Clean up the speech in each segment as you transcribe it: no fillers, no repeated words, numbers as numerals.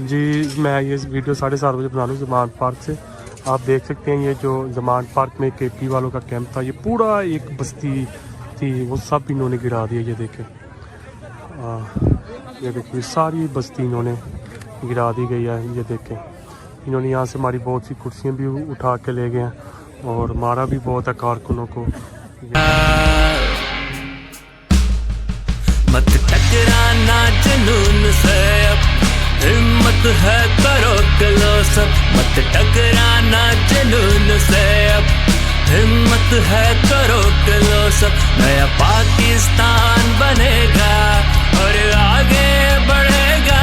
जी मैं ये वीडियो 7:30 बजे बना लूँ जमान पार्क से। आप देख सकते हैं ये जो जमान पार्क में केपी वालों का कैंप था, ये पूरा एक बस्ती थी, वो सब इन्होंने गिरा दिया। ये देखें, ये देखिए सारी बस्ती इन्होंने गिरा दी गई है। ये देखें, इन्होंने यहाँ से हमारी बहुत सी कुर्सियाँ भी उठा के ले गए हैं और मारा भी बहुत है कारकुनों को। मत टकराना जुनून से, हिम्मत है करो किलो सब। मत टकराना जुनून से, हिम्मत है करो किलो सब। नया पाकिस्तान बनेगा और आगे बढ़ेगा।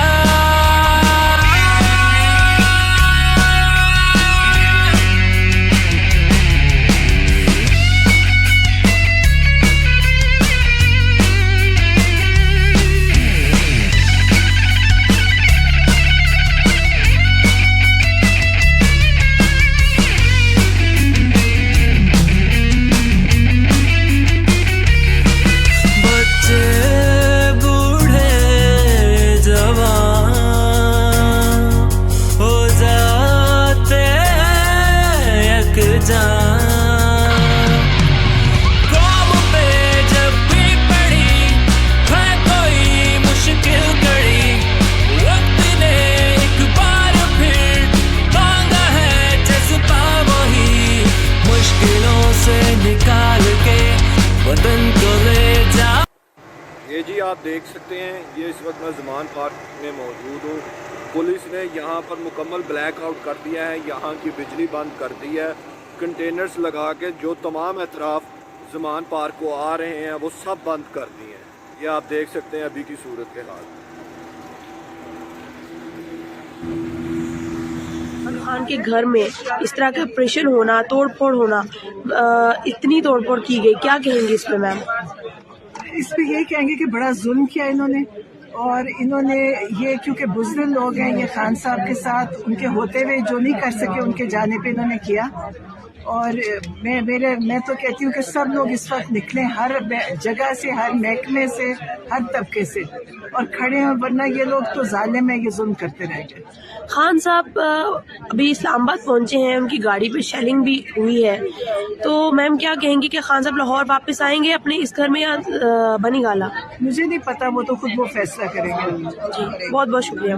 ये जी आप देख सकते हैं, ये इस वक्त मैं ज़मान पार्क में मौजूद हूँ। पुलिस ने यहाँ पर मुकम्मल ब्लैक आउट कर दिया है, यहाँ की बिजली बंद कर दी है। कंटेनर्स लगा के जो तमाम अतराफ़ ज़मान पार्क को आ रहे हैं वो सब बंद कर दिए हैं। ये आप देख सकते हैं अभी की सूरत के हाल। खान के घर में इस तरह का ऑपरेशन होना, तोड़फोड़ होना, इतनी तोड़फोड़ की गई, क्या कहेंगे इसमें मैम? इस पे यही कहेंगे कि बड़ा जुल्म किया इन्होंने, और इन्होंने ये क्योंकि बुजुर्ग लोग हैं, ये खान साहब के साथ उनके होते हुए जो नहीं कर सके उनके जाने पे इन्होंने किया। और मैं तो कहती हूँ कि सब लोग इस वक्त निकलें, हर जगह से, हर महकमे से, हर तबके से, और खड़े हैं, वरना ये लोग तो जालिम है, ये जुल्म करते रहेंगे। खान साहब अभी इस्लामाबाद पहुंचे हैं, उनकी गाड़ी पे शेलिंग भी हुई है, तो मैम क्या कहेंगे कि खान साहब लाहौर वापस आएंगे अपने इस घर में या बनी गाला? मुझे नहीं पता, वो तो खुद वो फैसला करेंगे। जी बहुत बहुत शुक्रिया।